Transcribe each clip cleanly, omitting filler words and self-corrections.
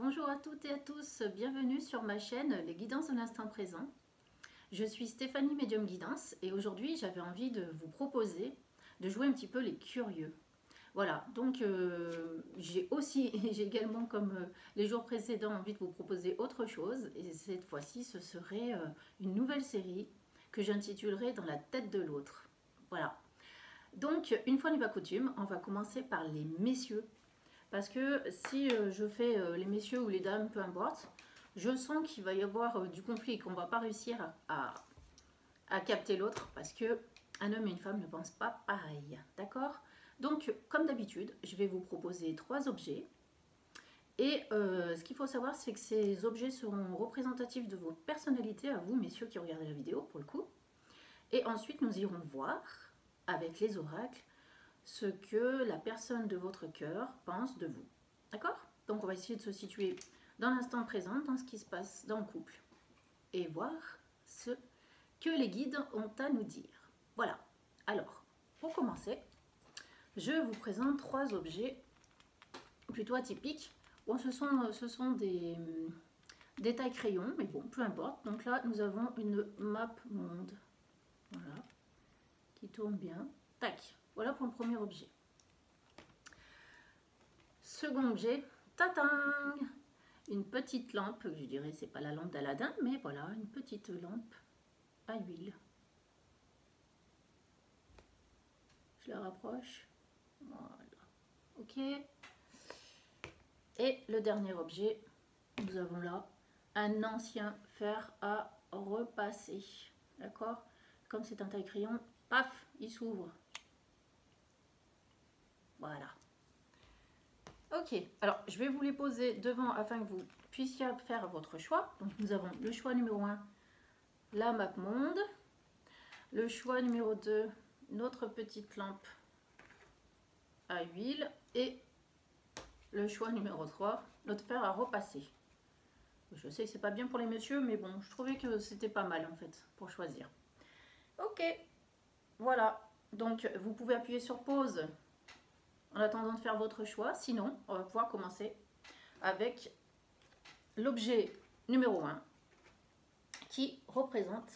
Bonjour à toutes et à tous, bienvenue sur ma chaîne Les Guidances de l'instant présent. Je suis Stéphanie Médium Guidance et aujourd'hui j'avais envie de vous proposer de jouer un petit peu les curieux. Voilà, donc j'ai également comme les jours précédents envie de vous proposer autre chose et cette fois-ci ce serait une nouvelle série que j'intitulerai Dans la tête de l'autre. Voilà, donc une fois n'est pas coutume, on va commencer par les messieurs. Parce que si je fais les messieurs ou les dames, peu importe, je sens qu'il va y avoir du conflit et qu'on ne va pas réussir à capter l'autre parce que un homme et une femme ne pensent pas pareil. D'accord? Donc, comme d'habitude, je vais vous proposer 3 objets. Et ce qu'il faut savoir, c'est que ces objets seront représentatifs de votre personnalité à vous, messieurs qui regardez la vidéo, pour le coup. Et ensuite, nous irons voir, avec les oracles, ce que la personne de votre cœur pense de vous. D'accord? Donc on va essayer de se situer dans l'instant présent, dans ce qui se passe dans le couple, et voir ce que les guides ont à nous dire. Voilà. Alors, pour commencer, je vous présente 3 objets plutôt atypiques. Bon, ce sont des tailles crayons, mais bon, peu importe. Donc là, nous avons une map monde. Voilà. Qui tourne bien. Tac. Voilà pour le premier objet. Second objet, tatang, une petite lampe, je dirais c'est pas la lampe d'Aladin, mais voilà, une petite lampe à huile. Je la rapproche, voilà, ok. Et le dernier objet, nous avons là un ancien fer à repasser, d'accord. Comme c'est un taille-crayon, paf, il s'ouvre. Voilà. Ok, alors je vais vous les poser devant afin que vous puissiez faire votre choix. Donc nous avons le choix numéro 1, la map monde. Le choix numéro 2, notre petite lampe à huile. Et le choix numéro 3, notre fer à repasser. Je sais que c'est pas bien pour les messieurs, mais bon, je trouvais que c'était pas mal en fait pour choisir. Ok, voilà. Donc vous pouvez appuyer sur pause en attendant de faire votre choix. Sinon, on va pouvoir commencer avec l'objet numéro 1 qui représente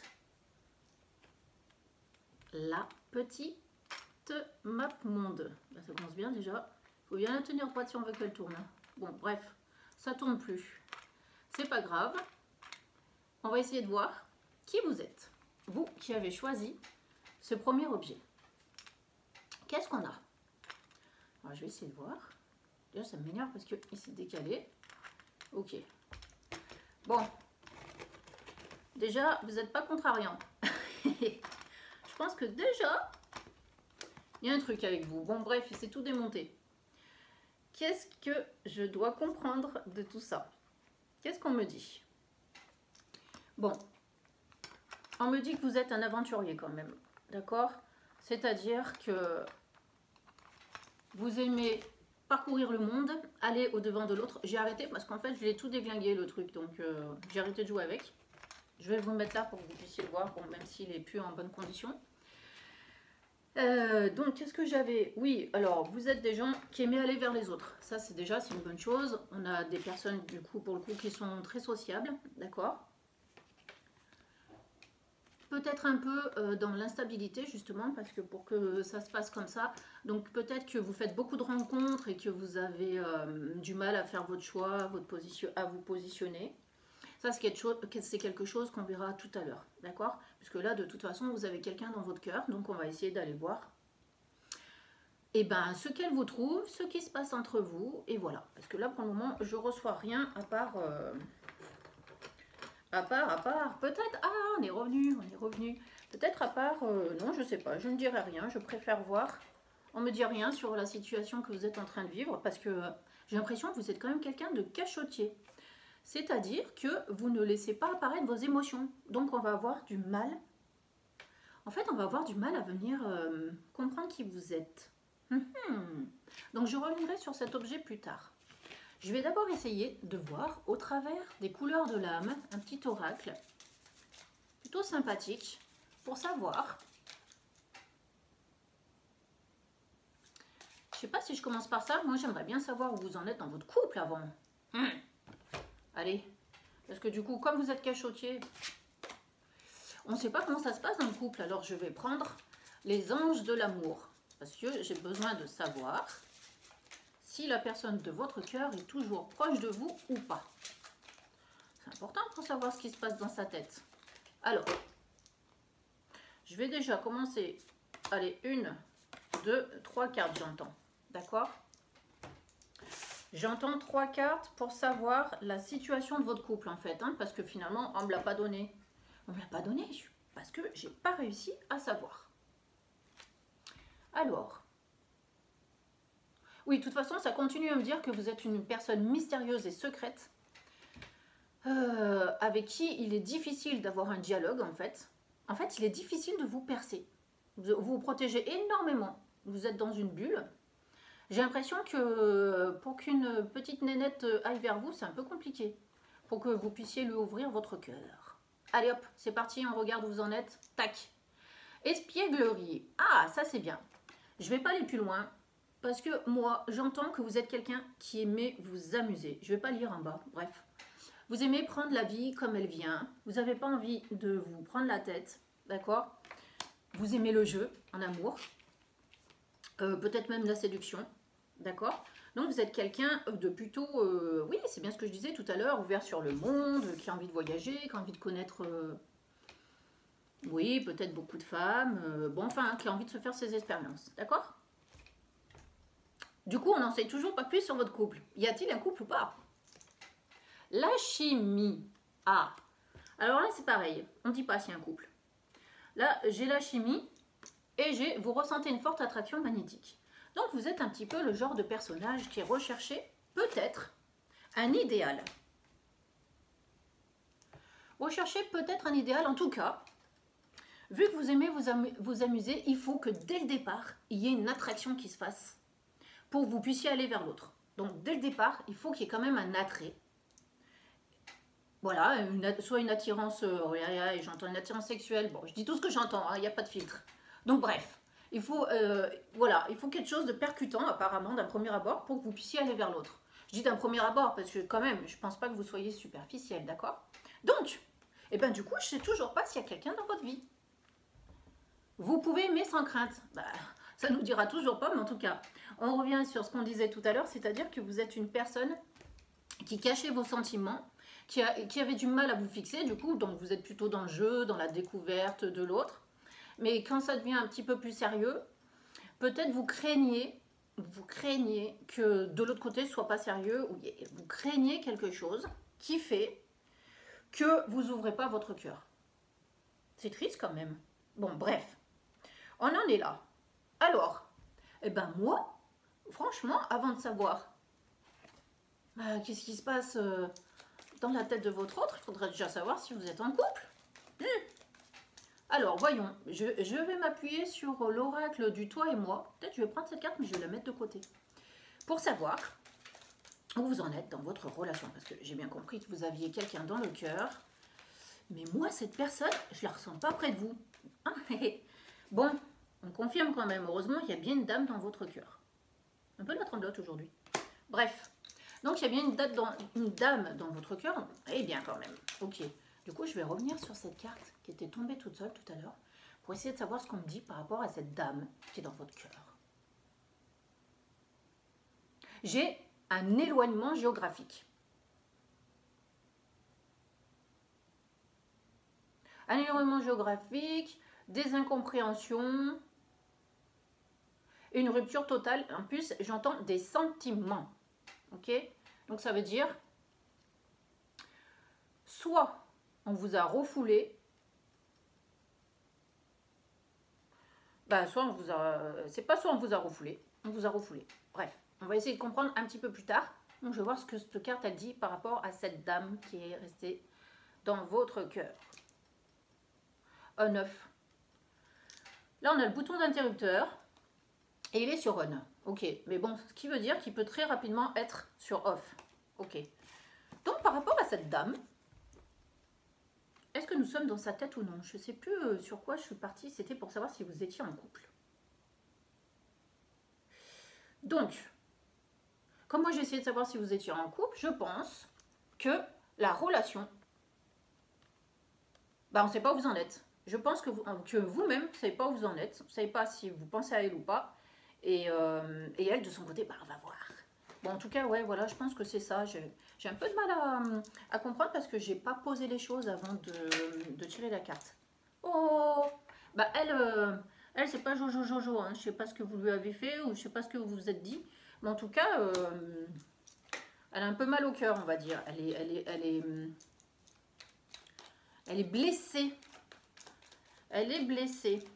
la petite map monde. Là, ça commence bien déjà. Il faut bien la tenir droite si on veut qu'elle tourne. Bon, bref, ça tourne plus. C'est pas grave. On va essayer de voir qui vous êtes. Vous qui avez choisi ce premier objet. Qu'est-ce qu'on a? Alors, je vais essayer de voir. Déjà, ça m'énerve parce qu'il s'est décalé. Ok. Bon. Déjà, vous n'êtes pas contrariant. Je pense que déjà, il y a un truc avec vous. Bon, bref, il s'est tout démonté. Qu'est-ce que je dois comprendre de tout ça? Qu'est-ce qu'on me dit? Bon, on me dit que vous êtes un aventurier quand même. D'accord? C'est-à-dire que vous aimez parcourir le monde, aller au-devant de l'autre. J'ai arrêté parce qu'en fait, je l'ai tout déglingué le truc. Donc, j'ai arrêté de jouer avec. Je vais vous le mettre là pour que vous puissiez le voir, bon, même s'il n'est plus en bonne condition. Donc, qu'est-ce que j'avais? Oui, alors, vous êtes des gens qui aiment aller vers les autres. Ça, c'est déjà, c'est une bonne chose. On a des personnes, du coup, pour le coup, qui sont très sociables, d'accord? Peut-être un peu dans l'instabilité, justement, parce que pour que ça se passe comme ça, donc peut-être que vous faites beaucoup de rencontres et que vous avez du mal à faire votre choix, à vous positionner. Ça, c'est quelque chose qu'on verra tout à l'heure, d'accord? Puisque là, de toute façon, vous avez quelqu'un dans votre cœur, donc on va essayer d'aller voir et ben, ce qu'elle vous trouve, ce qui se passe entre vous, et voilà. Parce que là, pour le moment, je reçois rien à part... peut-être... Ah, on est revenu. Peut-être à part... non, je sais pas, je ne dirai rien, je préfère voir. On me dit rien sur la situation que vous êtes en train de vivre, parce que j'ai l'impression que vous êtes quand même quelqu'un de cachotier. C'est-à-dire que vous ne laissez pas apparaître vos émotions. Donc on va avoir du mal. En fait, on va avoir du mal à venir comprendre qui vous êtes. Donc je reviendrai sur cet objet plus tard. Je vais d'abord essayer de voir au travers des couleurs de l'âme un petit oracle plutôt sympathique pour savoir. Je ne sais pas si je commence par ça. Moi, j'aimerais bien savoir où vous en êtes dans votre couple avant. Allez, parce que du coup, comme vous êtes cachotier, on ne sait pas comment ça se passe dans le couple. Alors, je vais prendre les anges de l'amour. Parce que j'ai besoin de savoir si la personne de votre cœur est toujours proche de vous ou pas. C'est important pour savoir ce qui se passe dans sa tête. Alors, je vais déjà commencer. Allez, 1, 2, 3 cartes, j'entends. D'accord? J'entends 3 cartes pour savoir la situation de votre couple, en fait. Hein, parce que finalement, on ne me l'a pas donné. On ne me l'a pas donné parce que j'ai pas réussi à savoir. Alors, oui, de toute façon, ça continue à me dire que vous êtes une personne mystérieuse et secrète avec qui il est difficile d'avoir un dialogue, en fait. En fait, il est difficile de vous percer. Vous vous protégez énormément. Vous êtes dans une bulle. J'ai l'impression que pour qu'une petite nénette aille vers vous, c'est un peu compliqué. Pour que vous puissiez lui ouvrir votre cœur. Allez hop, c'est parti, on regarde où vous en êtes. Tac. Espièglerie. Ah, ça c'est bien. Je ne vais pas aller plus loin. Parce que moi, j'entends que vous êtes quelqu'un qui aimait vous amuser. Je ne vais pas lire en bas, bref. Vous aimez prendre la vie comme elle vient. Vous n'avez pas envie de vous prendre la tête, d'accord? Vous aimez le jeu en amour. Peut-être même la séduction, d'accord? Donc vous êtes quelqu'un de plutôt, oui, c'est bien ce que je disais tout à l'heure, ouvert sur le monde, qui a envie de voyager, qui a envie de connaître, oui, peut-être beaucoup de femmes, bon, enfin, qui a envie de se faire ses expériences, d'accord? Du coup, on n'en sait toujours pas plus sur votre couple. Y a-t-il un couple ou pas? La chimie. Ah, alors là, c'est pareil. On ne dit pas s'il y a un couple. Là, j'ai la chimie et vous ressentez une forte attraction magnétique. Donc, vous êtes un petit peu le genre de personnage qui est recherché, peut-être, un idéal. Recherchez peut-être un idéal, en tout cas. Vu que vous aimez vous amuser, il faut que dès le départ, il y ait une attraction qui se fasse pour que vous puissiez aller vers l'autre. Donc, dès le départ, il faut qu'il y ait quand même un attrait. Voilà, soit une attirance, j'entends une attirance sexuelle, bon, je dis tout ce que j'entends, il n'y a pas de filtre. Donc bref, il faut, voilà, il faut quelque chose de percutant apparemment d'un premier abord pour que vous puissiez aller vers l'autre. Je dis d'un premier abord parce que quand même, je ne pense pas que vous soyez superficiel, d'accord? Donc, et ben du coup, je ne sais toujours pas s'il y a quelqu'un dans votre vie. Vous pouvez aimer sans crainte. Bah, ça ne nous dira toujours pas, mais en tout cas, on revient sur ce qu'on disait tout à l'heure, c'est-à-dire que vous êtes une personne qui cachait vos sentiments, qui avait du mal à vous fixer, du coup, donc vous êtes plutôt dans le jeu, dans la découverte de l'autre. Mais quand ça devient un petit peu plus sérieux, peut-être vous craignez que de l'autre côté ce soit pas sérieux, ou vous craignez quelque chose qui fait que vous n'ouvrez pas votre cœur. C'est triste quand même. Bon, bref, on en est là. Alors, eh ben moi, franchement, avant de savoir qu'est-ce qui se passe dans la tête de votre autre, il faudrait déjà savoir si vous êtes en couple. Alors, voyons, je vais m'appuyer sur l'oracle du toi et moi. Peut-être je vais prendre cette carte, mais je vais la mettre de côté. Pour savoir où vous en êtes dans votre relation. Parce que j'ai bien compris que vous aviez quelqu'un dans le cœur. Mais moi, cette personne, je la ressens pas près de vous. Bon, on confirme quand même. Heureusement, il y a bien une dame dans votre cœur. Un peu de la tremblote aujourd'hui. Bref. Donc, il y a bien une dame dans votre cœur. Eh bien, quand même. Ok. Du coup, je vais revenir sur cette carte qui était tombée toute seule tout à l'heure pour essayer de savoir ce qu'on me dit par rapport à cette dame qui est dans votre cœur. J'ai un éloignement géographique. Un éloignement géographique, des incompréhensions, une rupture totale. En plus, j'entends des sentiments. Ok? Donc, ça veut dire soit on vous a refoulé, soit on vous a... C'est pas soit on vous a refoulé, on vous a refoulé. Bref, on va essayer de comprendre un petit peu plus tard. Donc, je vais voir ce que cette carte elle dit par rapport à cette dame qui est restée dans votre cœur. On off. Là, on a le bouton d'interrupteur et il est sur on. Ok, mais bon, ce qui veut dire qu'il peut très rapidement être sur off. Ok. Donc, par rapport à cette dame, est-ce que nous sommes dans sa tête ou non? Je ne sais plus sur quoi je suis partie. C'était pour savoir si vous étiez en couple. Donc, comme moi j'ai essayé de savoir si vous étiez en couple, je pense que la relation, bah, on ne sait pas où vous en êtes. Je pense que vous-même, vous ne savez pas où vous en êtes. Vous ne savez pas si vous pensez à elle ou pas. Et elle, de son côté, bah, on va voir. Bon, en tout cas, ouais, voilà, je pense que c'est ça. J'ai un peu de mal à comprendre parce que j'ai pas posé les choses avant de tirer la carte. Oh, bah elle c'est pas Jojo Jojo, hein. Je sais pas ce que vous lui avez fait ou je sais pas ce que vous vous êtes dit. Mais en tout cas, elle a un peu mal au cœur, on va dire. Elle est blessée. Elle est blessée.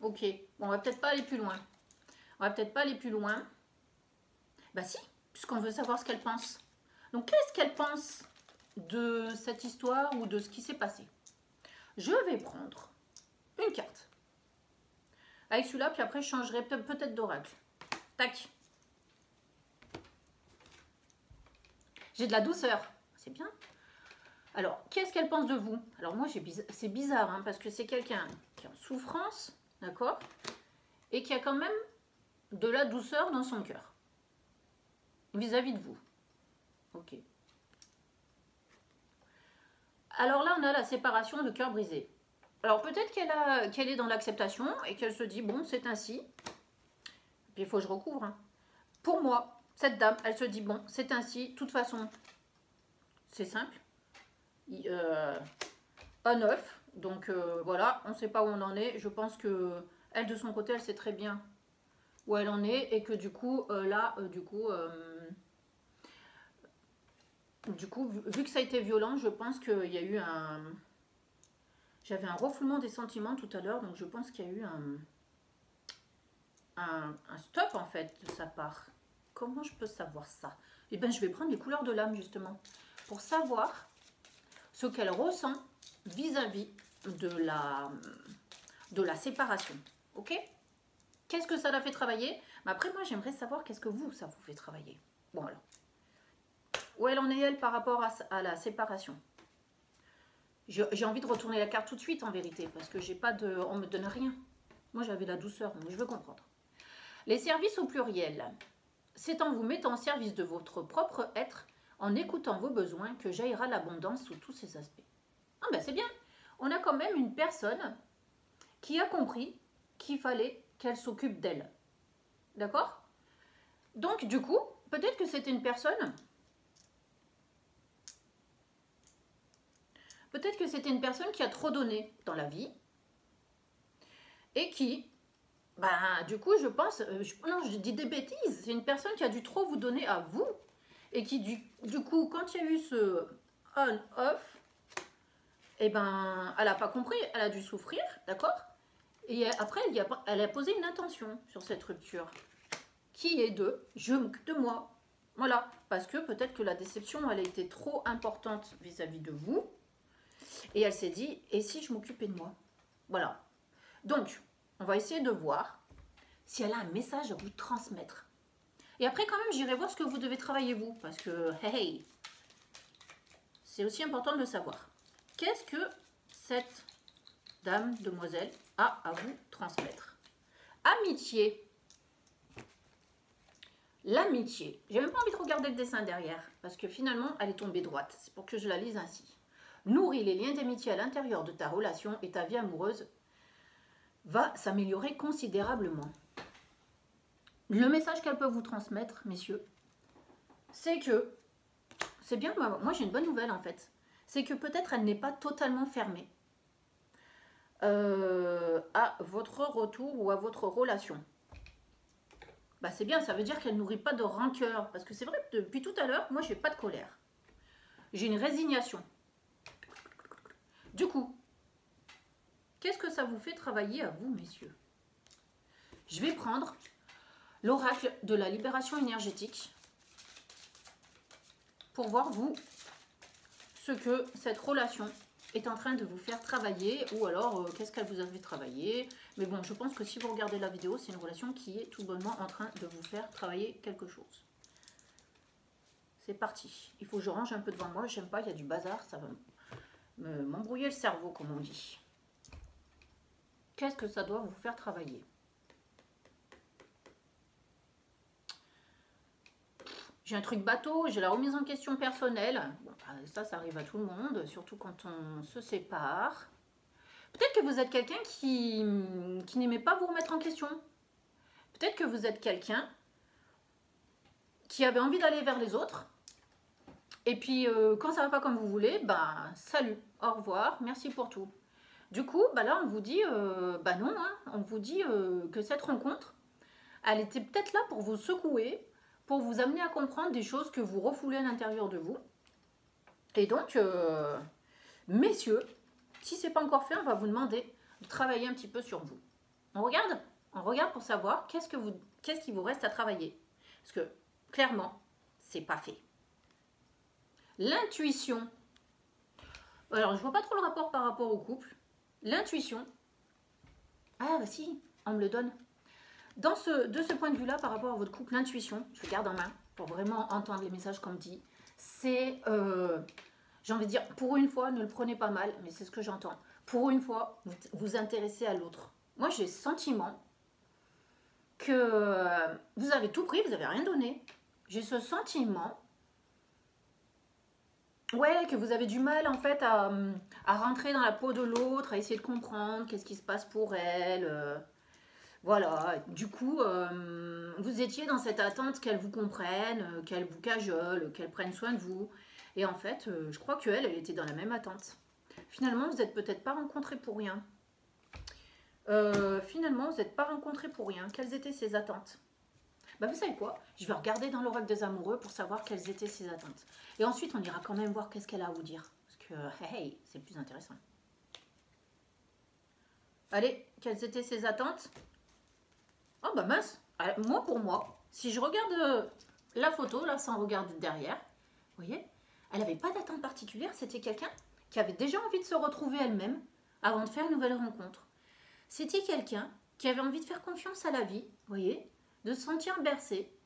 Ok, bon, on va peut-être pas aller plus loin. On va peut-être pas aller plus loin. Bah si, puisqu'on veut savoir ce qu'elle pense. Donc, qu'est-ce qu'elle pense de cette histoire ou de ce qui s'est passé? Je vais prendre une carte. Avec celui-là, puis après, je changerai peut-être d'oracle. Tac. J'ai de la douceur. C'est bien. Alors, qu'est-ce qu'elle pense de vous? Alors, moi, c'est bizarre, hein, parce que c'est quelqu'un qui est en souffrance, d'accord? Et qui a quand même de la douceur dans son cœur. Vis-à-vis de vous. Ok. Alors là, on a la séparation de cœur brisé. Alors, peut-être qu'elle est dans l'acceptation et qu'elle se dit, bon, c'est ainsi. Puis, il faut que je recouvre. Hein. Pour moi, cette dame, elle se dit, bon, c'est ainsi. De toute façon, c'est simple. On-off. Donc, voilà, on ne sait pas où on en est. Je pense que elle, de son côté, elle sait très bien où elle en est. Et que du coup, vu que ça a été violent, je pense qu'il y a eu un... J'avais un refoulement des sentiments tout à l'heure, donc je pense qu'il y a eu un stop en fait de sa part. Comment je peux savoir ça? Eh bien, je vais prendre les couleurs de l'âme justement pour savoir ce qu'elle ressent vis-à-vis de la séparation. Ok? Qu'est-ce que ça l'a fait travailler? Mais après, moi, j'aimerais savoir qu'est-ce que ça vous fait travailler. Bon, alors. Où elle en est, elle, par rapport à la séparation? J'ai envie de retourner la carte tout de suite, en vérité, parce que j'ai pas de... On me donne rien. Moi, j'avais la douceur, mais je veux comprendre. Les services au pluriel. C'est en vous mettant au service de votre propre être, en écoutant vos besoins, que jaillira l'abondance sous tous ses aspects. Ah ben c'est bien. On a quand même une personne qui a compris qu'il fallait qu'elle s'occupe d'elle. D'accord? Donc, du coup, peut-être que c'était une personne... Peut-être que c'était une personne qui a trop donné dans la vie et qui, ben, du coup, je pense, non, je dis des bêtises, c'est une personne qui a dû trop vous donner à vous et qui, du coup, quand il y a eu ce on-off, eh ben, elle n'a pas compris, elle a dû souffrir, d'accord? Et après, elle a posé une intention sur cette rupture qui est de « je m'occupe de moi ». Voilà, parce que peut-être que la déception, elle a été trop importante vis-à-vis de vous. Et elle s'est dit, et si je m'occupais de moi? Voilà. Donc, on va essayer de voir si elle a un message à vous transmettre. Et après, quand même, j'irai voir ce que vous devez travailler vous. Parce que, hey, c'est aussi important de le savoir. Qu'est-ce que cette dame, demoiselle, a à vous transmettre? Amitié. L'amitié. J'ai même pas envie de regarder le dessin derrière. Parce que finalement, elle est tombée droite. C'est pour que je la lise ainsi. Nourris les liens d'amitié à l'intérieur de ta relation et ta vie amoureuse va s'améliorer considérablement. Le message qu'elle peut vous transmettre, messieurs, c'est que, c'est bien, moi j'ai une bonne nouvelle en fait, c'est que peut-être elle n'est pas totalement fermée à votre retour ou à votre relation. Bah c'est bien, ça veut dire qu'elle nourrit pas de rancœur, parce que c'est vrai que depuis tout à l'heure, moi j'ai pas de colère. J'ai une résignation. Du coup, qu'est-ce que ça vous fait travailler à vous, messieurs? Je vais prendre l'oracle de la libération énergétique pour voir, vous, ce que cette relation est en train de vous faire travailler, ou alors qu'est-ce qu'elle vous a fait travailler. Mais bon, je pense que si vous regardez la vidéo, c'est une relation qui est tout bonnement en train de vous faire travailler quelque chose. C'est parti. Il faut que je range un peu devant moi, j'aime pas, il y a du bazar, ça va m'embrouiller le cerveau, comme on dit. Qu'est-ce que ça doit vous faire travailler? j'ai un truc bateau, j'ai la remise en question personnelle. Bon, bah, ça arrive à tout le monde, surtout quand on se sépare. Peut-être que vous êtes quelqu'un qui n'aimait pas vous remettre en question. Peut-être que vous êtes quelqu'un qui avait envie d'aller vers les autres. Et puis, quand ça ne va pas comme vous voulez, bah, salut, au revoir, merci pour tout. Du coup, bah là, on vous dit, bah non, hein, on vous dit que cette rencontre, elle était peut-être là pour vous secouer, pour vous amener à comprendre des choses que vous refoulez à l'intérieur de vous. Et donc, messieurs, si ce n'est pas encore fait, on va vous demander de travailler un petit peu sur vous. On regarde pour savoir qu'est-ce qui vous reste à travailler. Parce que, clairement, c'est pas fait. L'intuition. Alors, je vois pas trop le rapport par rapport au couple. L'intuition. Ah, bah si, on me le donne. De ce point de vue-là, par rapport à votre couple, l'intuition, je le garde en main pour vraiment entendre les messages qu'on me dit. C'est, j'ai envie de dire, pour une fois, ne le prenez pas mal, mais c'est ce que j'entends. Pour une fois, vous vous intéressez à l'autre. Moi, j'ai le sentiment que vous avez tout pris, vous n'avez rien donné. J'ai ce sentiment, ouais, que vous avez du mal en fait à rentrer dans la peau de l'autre, à essayer de comprendre qu'est-ce qui se passe pour elle. Voilà, du coup, vous étiez dans cette attente qu'elle vous comprenne, qu'elle vous cajole, qu'elle prenne soin de vous. Et en fait, je crois qu'elle, elle était dans la même attente. Finalement, vous n'êtes peut-être pas rencontrés pour rien. Finalement, vous n'êtes pas rencontrés pour rien. Quelles étaient ses attentes? Bah, vous savez quoi? Je vais regarder dans l'oracle des amoureux pour savoir quelles étaient ses attentes. Et ensuite, on ira quand même voir qu'est-ce qu'elle a à vous dire. Parce que, hey, c'est le plus intéressant. Allez, quelles étaient ses attentes? Oh bah mince, moi pour moi, si je regarde la photo, là, sans regarder derrière, vous voyez, elle n'avait pas d'attente particulière, c'était quelqu'un qui avait déjà envie de se retrouver elle-même avant de faire une nouvelle rencontre. C'était quelqu'un qui avait envie de faire confiance à la vie, vous voyez, de se sentir bercé,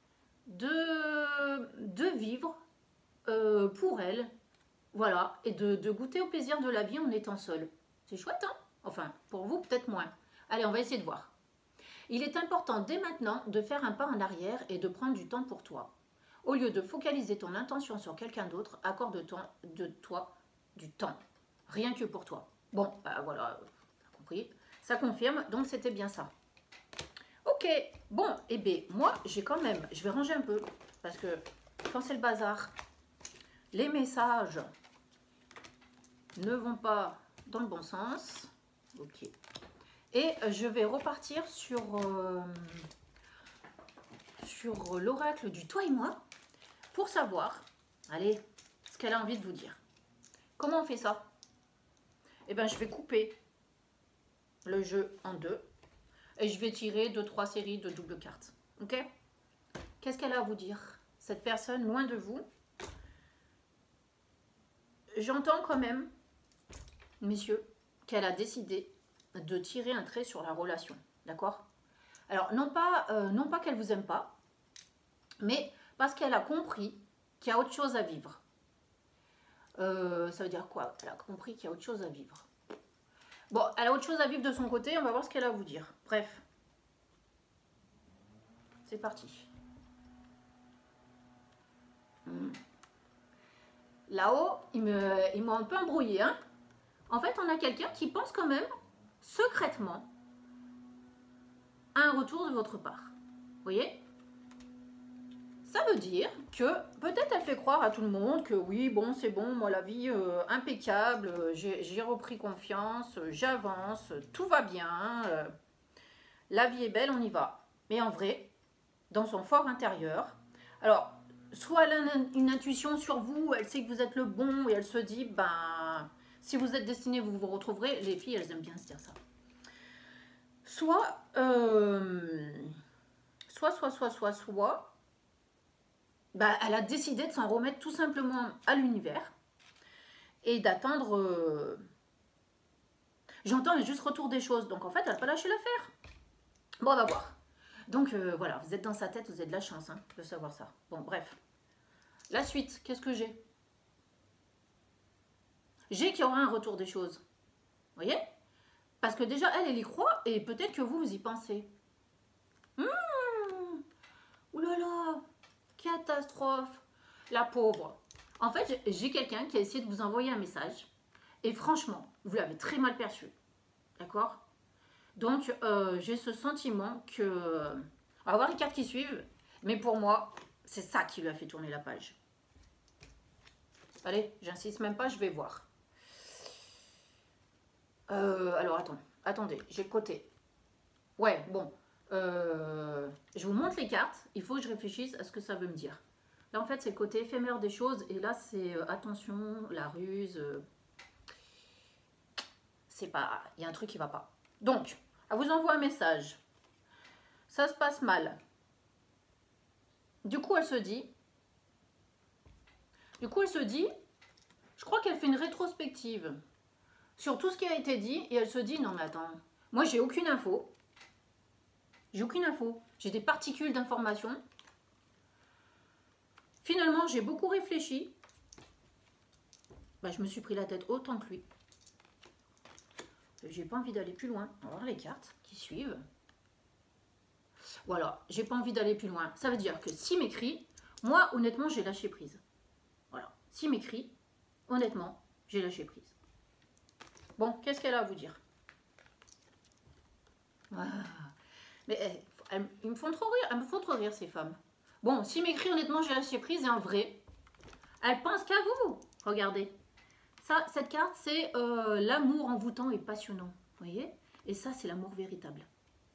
de vivre pour elle, voilà, et de goûter au plaisir de la vie en étant seule. C'est chouette, hein? Enfin, pour vous, peut-être moins. Allez, on va essayer de voir. Il est important dès maintenant de faire un pas en arrière et de prendre du temps pour toi. Au lieu de focaliser ton intention sur quelqu'un d'autre, accorde-toi du temps. Rien que pour toi. Bon, bah voilà, t'as compris. Ça confirme, donc c'était bien ça. Ok, bon, et bien moi, j'ai quand même, je vais ranger un peu, parce que quand c'est le bazar, les messages ne vont pas dans le bon sens. Ok. Et je vais repartir sur l'oracle du toi et moi pour savoir, allez, ce qu'elle a envie de vous dire. Comment on fait ça? Eh bien, je vais couper le jeu en deux et je vais tirer 2-3 séries de double cartes. Ok? Qu'est-ce qu'elle a à vous dire? Cette personne loin de vous. J'entends quand même, messieurs, qu'elle a décidé de tirer un trait sur la relation, d'accord? Alors, non pas qu'elle vous aime pas, mais parce qu'elle a compris qu'il y a autre chose à vivre. Ça veut dire quoi? Elle a compris qu'il y a autre chose à vivre. Bon, elle a autre chose à vivre de son côté, on va voir ce qu'elle a à vous dire. Bref. C'est parti. Là-haut, ils m'ont un peu embrouillé, hein? En fait, on a quelqu'un qui pense quand même, secrètement, à un retour de votre part. Vous voyez? Ça veut dire que peut-être elle fait croire à tout le monde que oui, bon, c'est bon, moi la vie impeccable, j'ai repris confiance, j'avance, tout va bien, la vie est belle, on y va. Mais en vrai, dans son fort intérieur, alors, soit elle a une intuition sur vous, elle sait que vous êtes le bon et elle se dit, ben, si vous êtes destiné, vous vous retrouverez. Les filles, elles aiment bien se dire ça. Soit, bah, elle a décidé de s'en remettre tout simplement à l'univers et d'attendre. J'entends juste retour des choses, donc en fait, elle n'a pas lâché l'affaire. Bon, on va voir. Donc voilà, vous êtes dans sa tête, vous avez de la chance hein, de savoir ça. Bon, bref. La suite, qu'est-ce que j'ai? J'ai qu'il y aura un retour des choses. Vous voyez? Parce que déjà, elle y croit et peut-être que vous y pensez. Ouh là là, catastrophe. La pauvre. En fait, j'ai quelqu'un qui a essayé de vous envoyer un message. Et franchement, vous l'avez très mal perçu. D'accord? Donc, j'ai ce sentiment que... on va voir les cartes qui suivent. Mais pour moi, c'est ça qui lui a fait tourner la page. Allez, j'insiste même pas, je vais voir. Alors, attendez, j'ai le côté. Ouais, bon. Je vous montre les cartes. Il faut que je réfléchisse à ce que ça veut me dire. Là, en fait, c'est le côté éphémère des choses. Et là, c'est attention, la ruse. C'est pas... Il y a un truc qui va pas. Donc, elle vous envoie un message. Ça se passe mal. Du coup, elle se dit... je crois qu'elle fait une rétrospective sur tout ce qui a été dit. Et elle se dit, non mais attends, moi j'ai aucune info. J'ai aucune info. J'ai des particules d'information. Finalement, j'ai beaucoup réfléchi. Bah, je me suis pris la tête autant que lui. J'ai pas envie d'aller plus loin. On va voir les cartes qui suivent. Voilà, j'ai pas envie d'aller plus loin. Ça veut dire que s'il m'écrit, moi, honnêtement, j'ai lâché prise. Voilà, s'il m'écrit, honnêtement, j'ai lâché prise. Bon, qu'est-ce qu'elle a à vous dire? Mais ils me font trop rire, elles me font trop rire, ces femmes. Bon, s'il m'écrit, honnêtement, j'ai lâché prise, et en vrai, elle pense qu'à vous. Regardez. Ça, cette carte, c'est l'amour envoûtant et passionnant. Vous voyez? Et ça, c'est l'amour véritable.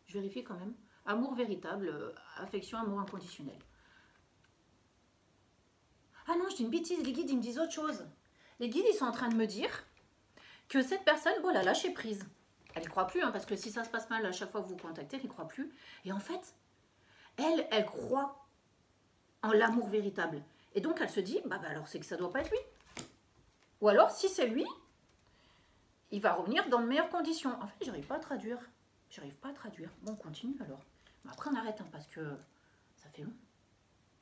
Je vérifie quand même. Amour véritable, affection, amour inconditionnel. Ah non, je dis une bêtise, les guides, ils me disent autre chose. Les guides, ils sont en train de me dire que cette personne, bon, elle a lâché prise. Elle n'y croit plus, hein, parce que si ça se passe mal à chaque fois que vous vous contactez, elle n'y croit plus. Et en fait, elle croit en l'amour véritable. Et donc, elle se dit, bah alors c'est que ça ne doit pas être lui. Ou alors, si c'est lui, il va revenir dans de meilleures conditions. En fait, j'arrive pas à traduire. J'arrive pas à traduire. Bon, on continue alors. Mais après, on arrête, hein, parce que ça fait long.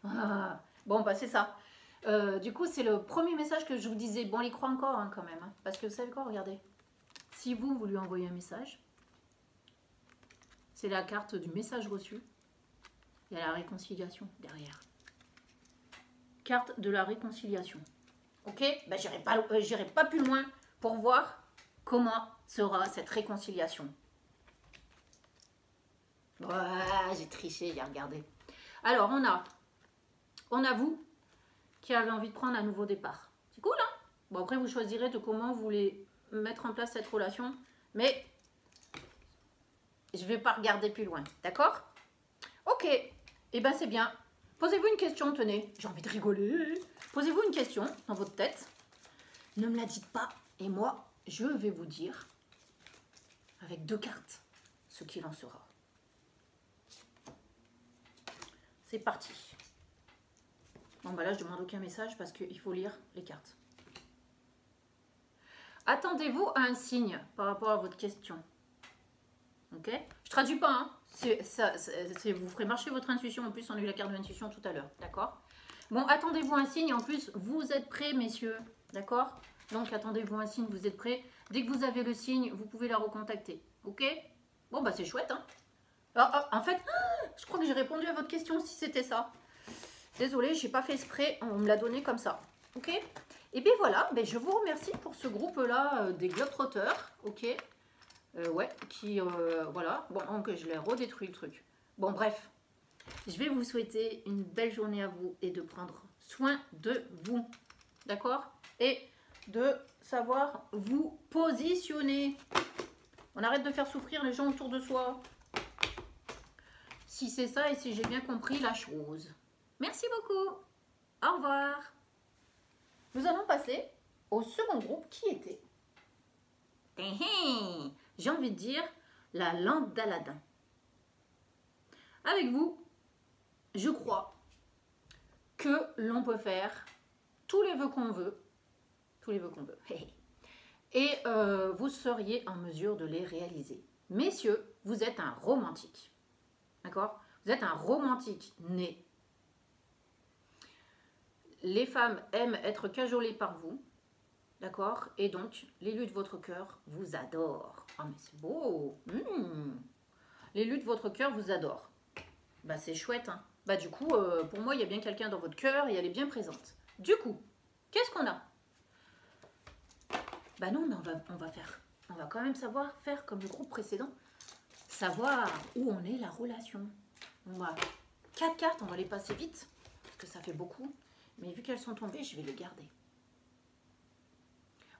Ah, bon, bah c'est ça. Du coup, c'est le premier message que je vous disais. Bon, il croit encore, hein, quand même. Hein, parce que vous savez quoi, regardez. Si vous lui envoyez un message, c'est la carte du message reçu. Il y a la réconciliation derrière. Carte de la réconciliation. Ok, ben, j'irai pas plus loin pour voir comment sera cette réconciliation. Ouais, j'ai triché, j'ai regardé. Alors, on a vous qui avez envie de prendre un nouveau départ. C'est cool, hein? Bon, après, vous choisirez de comment vous voulez mettre en place cette relation. Mais je ne vais pas regarder plus loin, d'accord? Ok, et eh ben c'est bien. Posez-vous une question, tenez. J'ai envie de rigoler. Posez-vous une question dans votre tête. Ne me la dites pas. Et moi, je vais vous dire, avec 2 cartes, ce qu'il en sera. C'est parti. Bon, bah là, je demande aucun message parce qu'il faut lire les cartes. Attendez-vous à un signe par rapport à votre question. Ok? Je traduis pas, hein. Vous ferez marcher votre intuition. En plus, on a eu la carte de l'intuition tout à l'heure. D'accord? Bon, attendez-vous un signe. En plus, vous êtes prêts, messieurs. D'accord? Donc, attendez-vous un signe. Vous êtes prêts. Dès que vous avez le signe, vous pouvez la recontacter. Ok? Bon, bah c'est chouette, hein. En fait, je crois que j'ai répondu à votre question si c'était ça. Désolée, je n'ai pas fait exprès. On me l'a donné comme ça. Ok? Et bien voilà, je vous remercie pour ce groupe-là des Globetrotters. Ok? Ouais, voilà. Bon, donc je l'ai redétruit le truc. Bon, bref. Je vais vous souhaiter une belle journée à vous et de prendre soin de vous. D'accord? Et de savoir vous positionner. On arrête de faire souffrir les gens autour de soi. Si c'est ça et si j'ai bien compris la chose. Merci beaucoup. Au revoir. Nous allons passer au second groupe qui était, j'ai envie de dire, la lampe d'Aladin. Avec vous, je crois que l'on peut faire tous les vœux qu'on veut. Tous les vœux qu'on veut. Et vous seriez en mesure de les réaliser. Messieurs, vous êtes un romantique. D'accord? Vous êtes un romantique né. Les femmes aiment être cajolées par vous. D'accord? Et donc, l'élu de votre cœur vous adore. Ah, mais c'est beau! L'élu de votre cœur vous adore. Bah, c'est chouette, hein? bah du coup, pour moi, il y a bien quelqu'un dans votre cœur et elle est bien présente. Du coup, qu'est-ce qu'on a? Bah non, mais on va quand même savoir faire comme le groupe précédent, savoir où on est la relation. On va 4 cartes, on va les passer vite, parce que ça fait beaucoup. Mais vu qu'elles sont tombées, je vais les garder.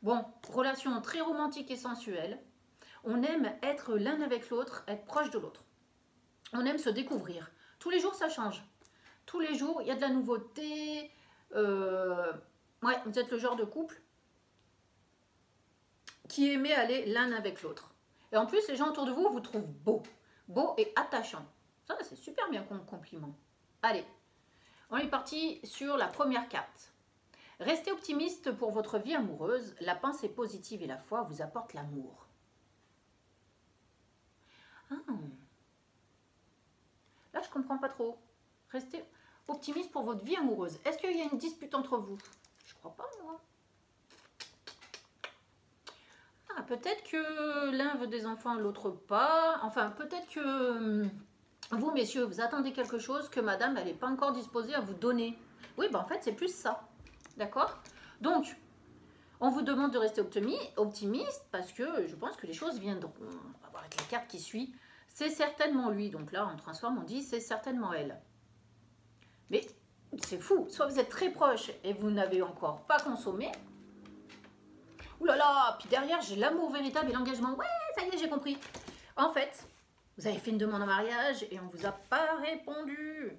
Bon, relation très romantique et sensuelle. On aime être l'un avec l'autre, être proche de l'autre. On aime se découvrir. Tous les jours, ça change. Tous les jours, il y a de la nouveauté. Ouais, vous êtes le genre de couple qui aimait aller l'un avec l'autre. Et en plus, les gens autour de vous vous trouvent beau. Beau et attachant. Ça, c'est super bien comme compliment. Allez, on est parti sur la première carte. Restez optimiste pour votre vie amoureuse. La pensée positive et la foi vous apportent l'amour. Ah. Là, je comprends pas trop. Restez optimiste pour votre vie amoureuse. Est-ce qu'il y a une dispute entre vous? Je crois pas, moi. Ah, peut-être que l'un veut des enfants, l'autre pas. Enfin, peut-être que vous, messieurs, vous attendez quelque chose que madame, elle n'est pas encore disposée à vous donner. Oui, ben en fait, c'est plus ça. D'accord? Donc, on vous demande de rester optimiste parce que je pense que les choses viendront. On va voir avec la carte qui suit. C'est certainement lui. Donc là, on transforme, on dit c'est certainement elle. Mais c'est fou. Soit vous êtes très proche et vous n'avez encore pas consommé. Ouh là là, puis derrière, j'ai l'amour véritable et l'engagement. Ouais, ça y est, j'ai compris. En fait, vous avez fait une demande en mariage et on ne vous a pas répondu.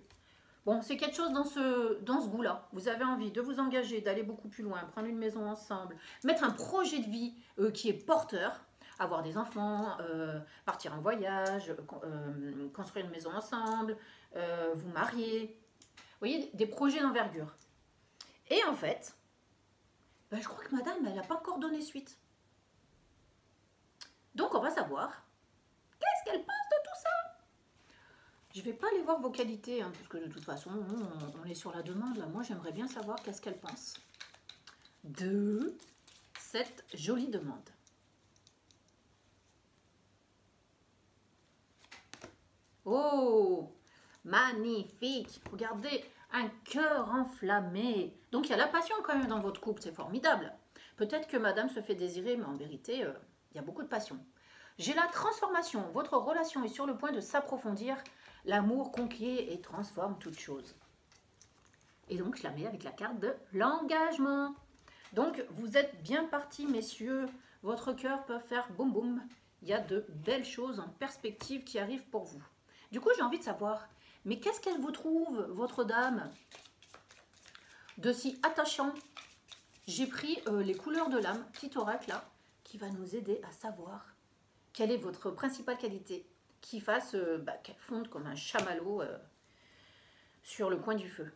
Bon, c'est quelque chose dans ce goût-là. Vous avez envie de vous engager, d'aller beaucoup plus loin, prendre une maison ensemble, mettre un projet de vie qui est porteur, avoir des enfants, partir en voyage, construire une maison ensemble, vous marier. Vous voyez, des projets d'envergure. Et en fait, ben, je crois que madame, elle n'a pas encore donné suite. Donc, on va savoir qu'est-ce qu'elle pense de tout ça. Je ne vais pas aller voir vos qualités, hein, parce que de toute façon, on est sur la demande. Là. Moi, j'aimerais bien savoir qu'est-ce qu'elle pense de cette jolie demande. Oh, magnifique. Regardez, un cœur enflammé. Donc, il y a la passion quand même dans votre couple, c'est formidable. Peut-être que madame se fait désirer, mais en vérité, il y a beaucoup de passion. J'ai la transformation. Votre relation est sur le point de s'approfondir. L'amour conquiert et transforme toute chose. Et donc, je la mets avec la carte de l'engagement. Donc, vous êtes bien partis, messieurs. Votre cœur peut faire boum boum. Il y a de belles choses en perspective qui arrivent pour vous. Du coup, j'ai envie de savoir, mais qu'est-ce qu'elle vous trouve, votre dame, de si attachant? J'ai pris les couleurs de l'âme, petit oracle là, qui va nous aider à savoir quelle est votre principale qualité qui fasse qu'elle fonde comme un chamallow sur le coin du feu.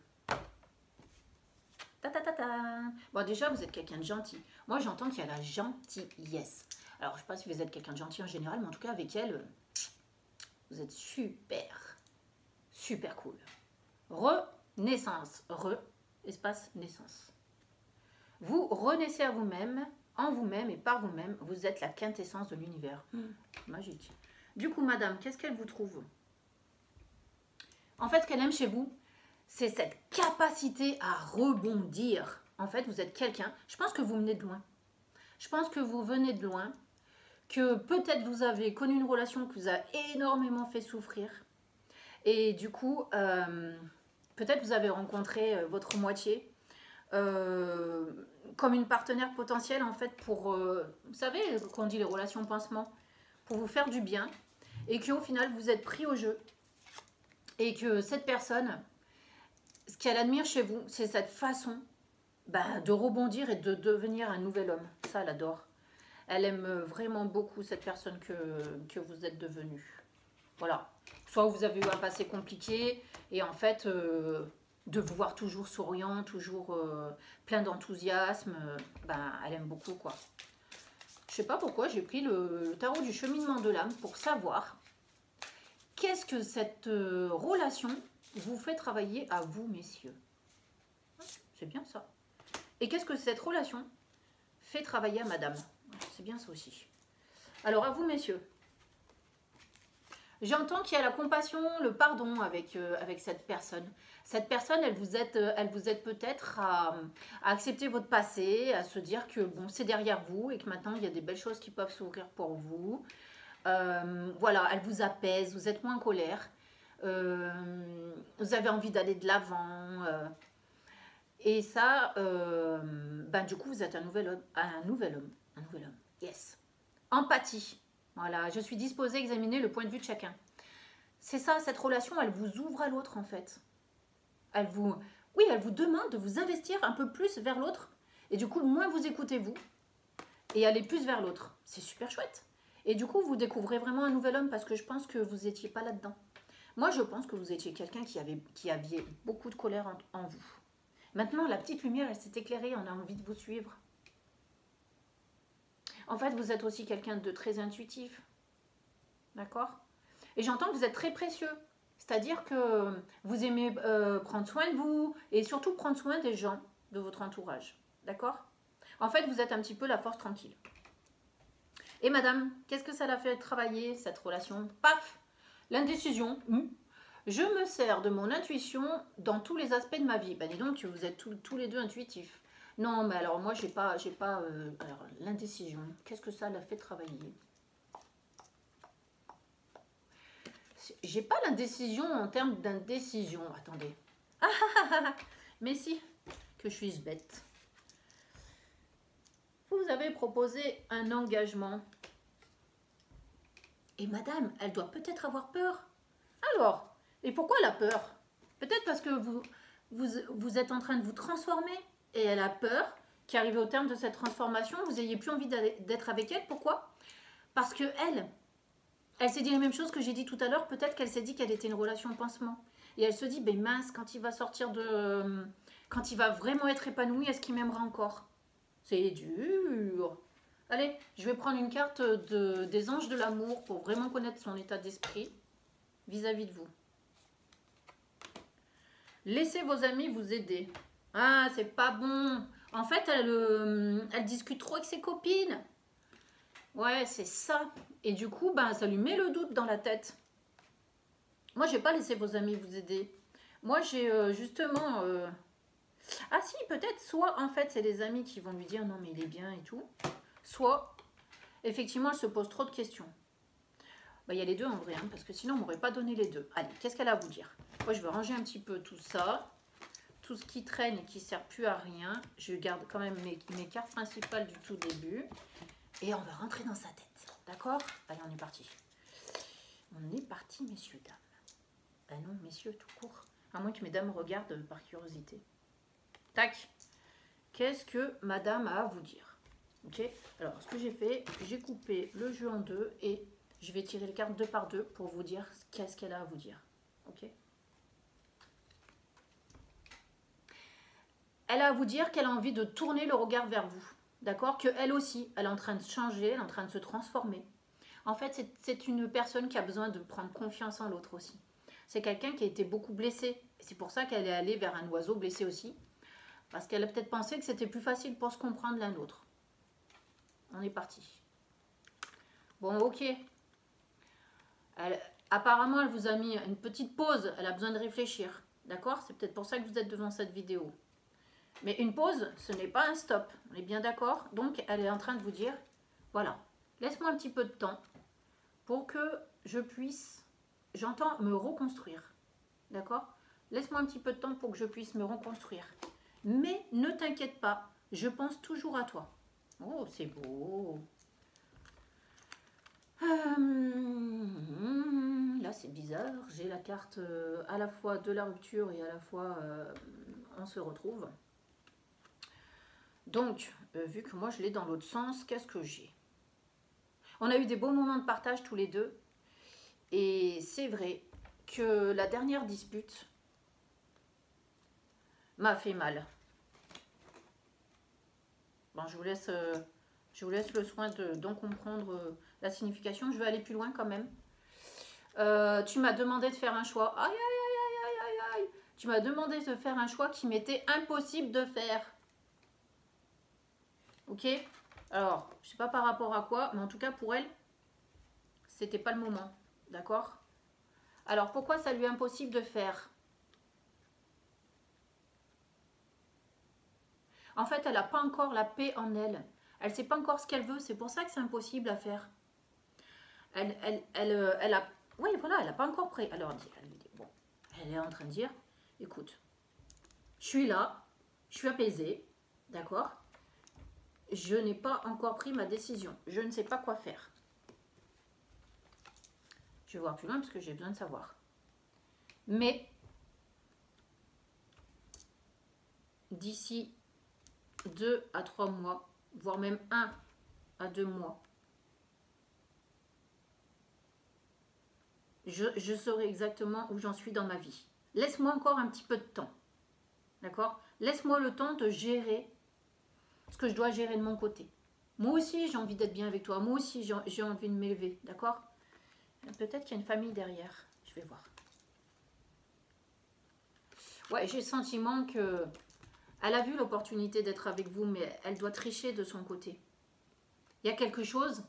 Ta ta ta ta. Bon, déjà, vous êtes quelqu'un de gentil. Moi, j'entends qu'il y a la gentillesse. Alors, je ne sais pas si vous êtes quelqu'un de gentil en général, mais en tout cas, avec elle, vous êtes super, super cool. Renaissance. Espace naissance. Vous renaissez à vous-même, en vous-même et par vous-même. Vous êtes la quintessence de l'univers. Magique. Du coup, madame, qu'est-ce qu'elle vous trouve? En fait, ce qu'elle aime chez vous, c'est cette capacité à rebondir. En fait, vous êtes quelqu'un, je pense que vous venez de loin. Je pense que vous venez de loin, que peut-être vous avez connu une relation qui vous a énormément fait souffrir. Et du coup, peut-être vous avez rencontré votre moitié comme une partenaire potentielle, en fait, pour, vous savez, qu'on dit les relations pansement, pour vous faire du bien. Et qu'au final, vous êtes pris au jeu. Et que cette personne, ce qu'elle admire chez vous, c'est cette façon de rebondir et de devenir un nouvel homme. Ça, elle adore. Elle aime vraiment beaucoup cette personne que vous êtes devenu. Voilà. Soit vous avez eu un passé compliqué et en fait, de vous voir toujours souriant, toujours plein d'enthousiasme, elle aime beaucoup, quoi. Je sais pas pourquoi j'ai pris le tarot du cheminement de l'âme pour savoir qu'est-ce que cette relation vous fait travailler à vous, messieurs. C'est bien ça. Et qu'est-ce que cette relation fait travailler à madame? C'est bien ça aussi. Alors, à vous, messieurs. J'entends qu'il y a la compassion, le pardon avec cette personne. Cette personne, elle vous aide peut-être à accepter votre passé, à se dire que bon, c'est derrière vous et que maintenant il y a des belles choses qui peuvent s'ouvrir pour vous. Voilà, elle vous apaise, vous êtes moins en colère. Vous avez envie d'aller de l'avant. Et ça, ben, du coup, vous êtes un nouvel homme. Un nouvel homme. Un nouvel homme. Yes. Empathie. Voilà, je suis disposée à examiner le point de vue de chacun. C'est ça, cette relation, elle vous ouvre à l'autre en fait. Elle vous, oui, elle vous demande de vous investir un peu plus vers l'autre. Et du coup, moins vous écoutez vous et aller plus vers l'autre. C'est super chouette. Et du coup, vous découvrez vraiment un nouvel homme parce que je pense que vous n'étiez pas là-dedans. Moi, je pense que vous étiez quelqu'un qui avait beaucoup de colère en vous. Maintenant, la petite lumière, elle s'est éclairée, on a envie de vous suivre. En fait, vous êtes aussi quelqu'un de très intuitif. D'accord? Et j'entends que vous êtes très précieux. C'est-à-dire que vous aimez prendre soin de vous et surtout prendre soin des gens de votre entourage. D'accord? En fait, vous êtes un petit peu la force tranquille. Et madame, qu'est-ce que ça l'a fait travailler, cette relation? Paf! L'indécision. Je me sers de mon intuition dans tous les aspects de ma vie. Ben dis donc, vous êtes tous les deux intuitifs. Non, mais alors moi, j'ai pas alors, l'indécision, qu'est-ce que ça l'a fait travailler? J'ai pas l'indécision en termes d'indécision. Attendez. Mais si, que je suis bête. Vous avez proposé un engagement. Et madame, elle doit peut-être avoir peur. Alors, et pourquoi elle a peur? Peut-être parce que vous êtes en train de vous transformer et elle a peur qu'arrivé au terme de cette transformation, vous n'ayez plus envie d'être avec elle. Pourquoi? Parce que elle s'est dit la même chose que j'ai dit tout à l'heure. Peut-être qu'elle s'est dit qu'elle était une relation pansement. Et elle se dit, ben mince, quand il va sortir de... Quand il va vraiment être épanoui, est-ce qu'il m'aimera encore? C'est dur. Allez, je vais prendre une carte des anges de l'amour pour vraiment connaître son état d'esprit vis-à-vis de vous. Laissez vos amis vous aider. Ah, c'est pas bon. En fait, elle discute trop avec ses copines. Ouais, c'est ça. Et du coup, ben, ça lui met le doute dans la tête. Moi, j'ai pas laissé vos amis vous aider. Moi, j'ai justement... Ah si, peut-être, soit en fait, c'est les amis qui vont lui dire non, mais il est bien et tout. Soit, effectivement, elle se pose trop de questions. Bah, il y a les deux en vrai, hein, parce que sinon, on m'aurait pas donné les deux. Allez, qu'est-ce qu'elle a à vous dire? Moi, je vais ranger un petit peu tout ça. Tout ce qui traîne et qui ne sert plus à rien. Je garde quand même mes cartes principales du tout début. Et on va rentrer dans sa tête. D'accord? Allez, on est parti. On est parti, messieurs, dames. Ben non, messieurs, tout court. À moins que mesdames regardent par curiosité. Tac. Qu'est-ce que madame a à vous dire? Ok? Alors, ce que j'ai fait, j'ai coupé le jeu en deux et je vais tirer les cartes deux par deux pour vous dire qu'est-ce qu'elle a à vous dire. Ok? Elle a à vous dire qu'elle a envie de tourner le regard vers vous. D'accord? Qu'elle aussi, elle est en train de changer, elle est en train de se transformer. En fait, c'est une personne qui a besoin de prendre confiance en l'autre aussi. C'est quelqu'un qui a été beaucoup blessé. C'est pour ça qu'elle est allée vers un oiseau blessé aussi. Parce qu'elle a peut-être pensé que c'était plus facile pour se comprendre l'un l'autre. On est parti. Bon, ok. Apparemment, elle vous a mis une petite pause. Elle a besoin de réfléchir. D'accord? C'est peut-être pour ça que vous êtes devant cette vidéo. Mais une pause, ce n'est pas un stop. On est bien d'accord? Donc, elle est en train de vous dire, voilà, laisse-moi un petit peu de temps pour que je puisse, j'entends, me reconstruire. D'accord? Laisse-moi un petit peu de temps pour que je puisse me reconstruire. Mais ne t'inquiète pas, je pense toujours à toi. Oh, c'est beau. Là, c'est bizarre. J'ai la carte à la fois de la rupture et à la fois on se retrouve. Donc, vu que moi je l'ai dans l'autre sens, qu'est-ce que j'ai? On a eu des beaux moments de partage tous les deux. Et c'est vrai que la dernière dispute m'a fait mal. Bon, je vous laisse le soin d'en comprendre la signification. Je vais aller plus loin quand même. Tu m'as demandé de faire un choix. Aïe, aïe, aïe, aïe, aïe, aïe. Tu m'as demandé de faire un choix qui m'était impossible de faire. Ok? Alors, je sais pas par rapport à quoi, mais en tout cas pour elle, c'était pas le moment. D'accord? Alors, pourquoi ça lui est impossible de faire? En fait, elle n'a pas encore la paix en elle. Elle ne sait pas encore ce qu'elle veut. C'est pour ça que c'est impossible à faire. Elle a... Oui, voilà, elle n'a pas encore prêt. Alors, bon, elle est en train de dire, écoute, je suis là, je suis apaisée, d'accord? Je n'ai pas encore pris ma décision. Je ne sais pas quoi faire. Je vais voir plus loin parce que j'ai besoin de savoir. Mais, d'ici 2 à 3 mois, voire même 1 à 2 mois, je saurai exactement où j'en suis dans ma vie. Laisse-moi encore un petit peu de temps. D'accord? Laisse-moi le temps de gérer ce que je dois gérer de mon côté. Moi aussi, j'ai envie d'être bien avec toi. Moi aussi, j'ai envie de m'élever. D'accord? Peut-être qu'il y a une famille derrière. Je vais voir. Ouais, j'ai le sentiment que elle a vu l'opportunité d'être avec vous, mais elle doit tricher de son côté. Il y a quelque chose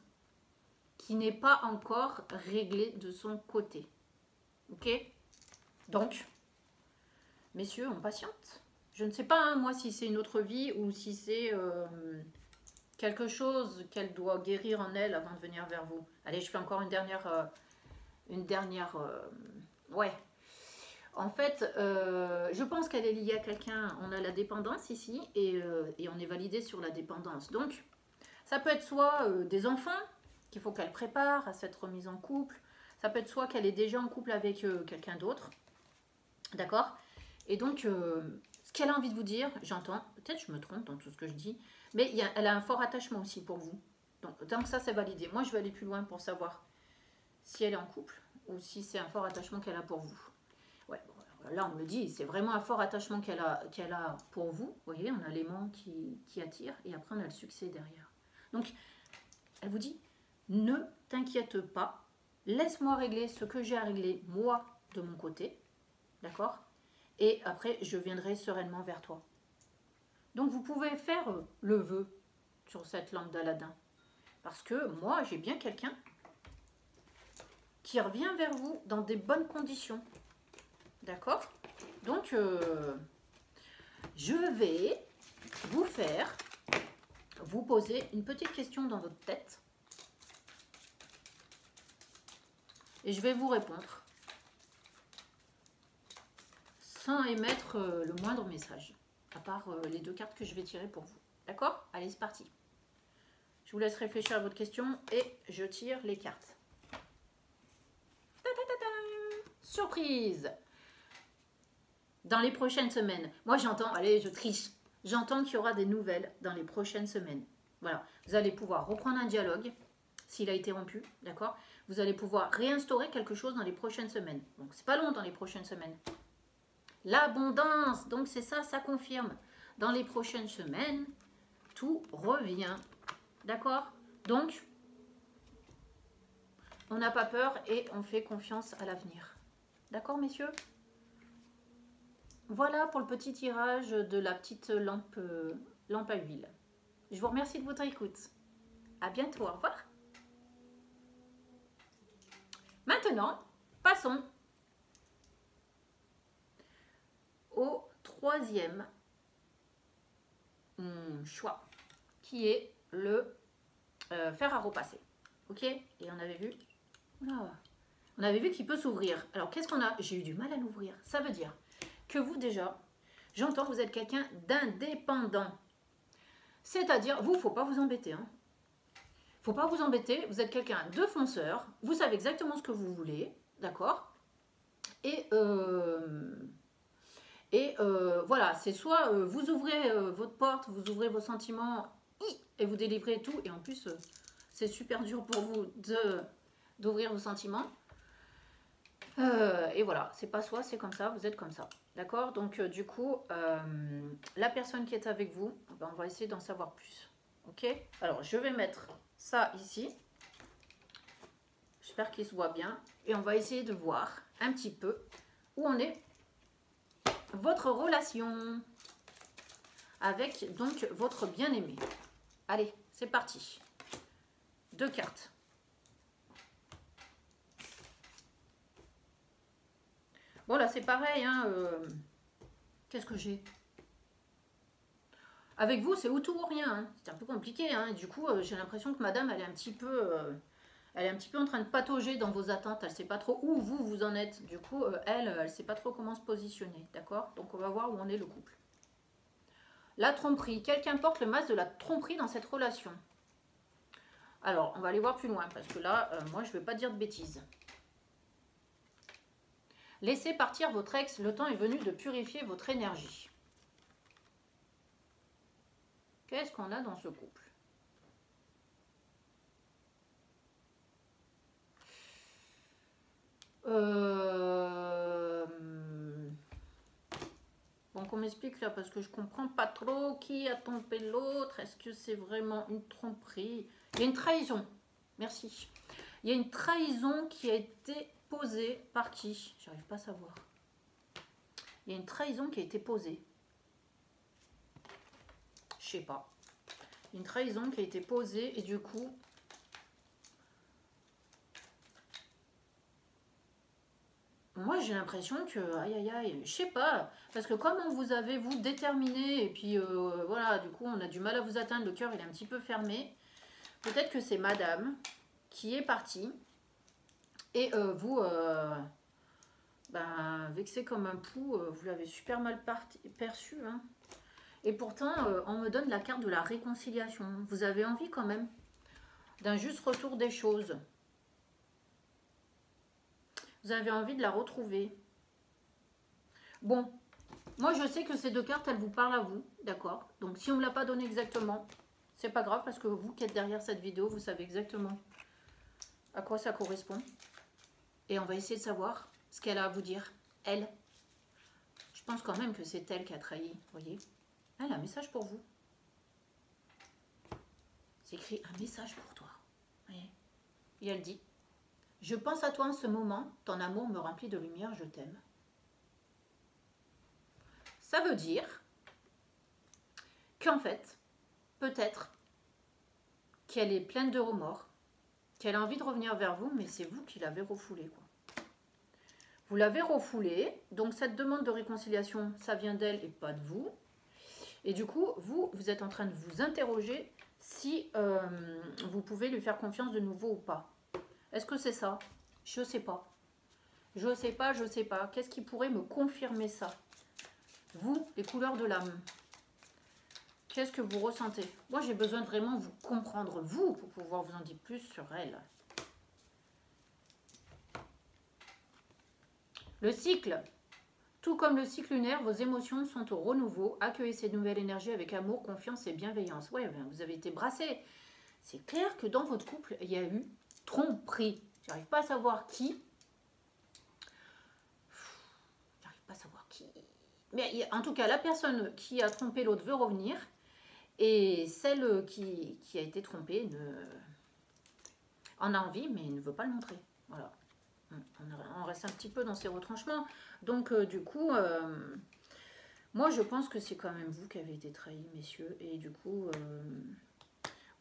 qui n'est pas encore réglé de son côté. Ok? Donc, messieurs, on patiente. Je ne sais pas, hein, moi, si c'est une autre vie ou si c'est quelque chose qu'elle doit guérir en elle avant de venir vers vous. Allez, je fais encore une dernière... ouais. En fait, je pense qu'elle est liée à quelqu'un. On a la dépendance ici et on est validé sur la dépendance. Donc, ça peut être soit des enfants qu'il faut qu'elle prépare à cette remise en couple. Ça peut être soit qu'elle est déjà en couple avec quelqu'un d'autre. D'accord? Et donc, ce qu'elle a envie de vous dire, j'entends, peut-être je me trompe dans tout ce que je dis, mais elle a un fort attachement aussi pour vous. Donc ça, c'est validé. Moi, je vais aller plus loin pour savoir si elle est en couple ou si c'est un fort attachement qu'elle a pour vous. Ouais, bon, là, on me le dit, c'est vraiment un fort attachement qu'elle a pour vous. Vous voyez, on a l'aimant qui attire et après, on a le succès derrière. Donc, elle vous dit, ne t'inquiète pas, laisse-moi régler ce que j'ai à régler, moi, de mon côté. D'accord? Et après, je viendrai sereinement vers toi. Donc, vous pouvez faire le vœu sur cette lampe d'Aladin. Parce que moi, j'ai bien quelqu'un qui revient vers vous dans des bonnes conditions. D'accord? Donc, je vais vous poser une petite question dans votre tête. Et je vais vous répondre. Sans émettre le moindre message. À part les 2 cartes que je vais tirer pour vous. D'accord? Allez, c'est parti. Je vous laisse réfléchir à votre question et je tire les cartes. Surprise! Dans les prochaines semaines. Moi, j'entends, allez, je triche. J'entends qu'il y aura des nouvelles dans les prochaines semaines. Voilà. Vous allez pouvoir reprendre un dialogue s'il a été rompu. D'accord? Vous allez pouvoir réinstaurer quelque chose dans les prochaines semaines. Donc, c'est pas long dans les prochaines semaines. L'abondance, donc c'est ça, ça confirme. Dans les prochaines semaines, tout revient. D'accord? Donc, on n'a pas peur et on fait confiance à l'avenir. D'accord, messieurs? Voilà pour le petit tirage de la petite lampe, lampe à huile. Je vous remercie de votre écoute. À bientôt, au revoir. Maintenant, passons au troisième choix, qui est le fer à repasser. Ok? Et on avait vu, on avait vu qu'il peut s'ouvrir. Alors qu'est-ce qu'on a? J'ai eu du mal à l'ouvrir. Ça veut dire que vous déjà, j'entends que vous êtes quelqu'un d'indépendant. C'est-à-dire, vous, faut pas vous embêter. Hein. Faut pas vous embêter. Vous êtes quelqu'un de fonceur. Vous savez exactement ce que vous voulez, d'accord? Et voilà, c'est soit vous ouvrez votre porte, vous ouvrez vos sentiments et vous délivrez tout. Et en plus, c'est super dur pour vous d'ouvrir vos sentiments. Et voilà, c'est pas soi, c'est comme ça, vous êtes comme ça. D'accord? Donc, du coup, la personne qui est avec vous, ben, on va essayer d'en savoir plus. Ok? Alors, je vais mettre ça ici. J'espère qu'il se voit bien. Et on va essayer de voir un petit peu où en est votre relation avec donc votre bien-aimé. Allez, c'est parti. 2 cartes. Bon, là, c'est pareil. Hein, qu'est-ce que j'ai? Avec vous, c'est ou tout ou rien. Hein. C'est un peu compliqué. Hein. Du coup, j'ai l'impression que madame, elle est un petit peu... elle est un petit peu en train de patauger dans vos attentes. Elle ne sait pas trop où vous en êtes. Du coup, elle ne sait pas trop comment se positionner. D'accord? Donc, on va voir où en est le couple. La tromperie. Quelqu'un porte le masque de la tromperie dans cette relation. Alors, on va aller voir plus loin. Parce que là, moi, je ne veux pas dire de bêtises. Laissez partir votre ex. Le temps est venu de purifier votre énergie. Qu'est-ce qu'on a dans ce couple? Bon, qu'on m'explique là, parce que je comprends pas trop qui a trompé l'autre. Est-ce que c'est vraiment une tromperie? Il y a une trahison. Merci. Il y a une trahison qui a été posée par qui? J'arrive pas à savoir. Il y a une trahison qui a été posée. Je sais pas. Une trahison qui a été posée et du coup... Moi, j'ai l'impression que, aïe, aïe, aïe, je sais pas, parce que comme on vous avez, vous, déterminé, et puis voilà, du coup, on a du mal à vous atteindre, le cœur, il est un petit peu fermé, peut-être que c'est madame qui est partie, et vous, ben, vexé comme un pou, vous l'avez super mal perçu, hein. Et pourtant, on me donne la carte de la réconciliation. Vous avez envie quand même d'un juste retour des choses. Vous avez envie de la retrouver. Bon, moi je sais que ces deux cartes, elles vous parlent à vous, d'accord? Donc si on ne me l'a pas donné exactement, c'est pas grave parce que vous qui êtes derrière cette vidéo, vous savez exactement à quoi ça correspond. Et on va essayer de savoir ce qu'elle a à vous dire. Elle. Je pense quand même que c'est elle qui a trahi, vous voyez? Elle a un message pour vous. C'est écrit un message pour toi. Vous voyez? Et elle dit: je pense à toi en ce moment, ton amour me remplit de lumière, je t'aime. Ça veut dire qu'en fait, peut-être qu'elle est pleine de remords, qu'elle a envie de revenir vers vous, mais c'est vous qui l'avez refoulée, quoi. Vous l'avez refoulée, donc cette demande de réconciliation, ça vient d'elle et pas de vous. Et du coup, vous êtes en train de vous interroger si vous pouvez lui faire confiance de nouveau ou pas. Est-ce que c'est ça? Je sais pas. Je sais pas, je sais pas. Qu'est-ce qui pourrait me confirmer ça? Vous, les couleurs de l'âme. Qu'est-ce que vous ressentez? Moi, j'ai besoin de vraiment vous comprendre, vous, pour pouvoir vous en dire plus sur elle. Le cycle. Tout comme le cycle lunaire, vos émotions sont au renouveau. Accueillez ces nouvelles énergies avec amour, confiance et bienveillance. Ouais, ben, vous avez été brassé. C'est clair que dans votre couple, il y a eu tromperie. J'arrive pas à savoir qui. J'arrive pas à savoir qui. Mais en tout cas, la personne qui a trompé l'autre veut revenir. Et celle qui a été trompée en a envie, mais ne veut pas le montrer. Voilà. On reste un petit peu dans ces retranchements. Donc, du coup, moi, je pense que c'est quand même vous qui avez été trahis, messieurs. Et du coup,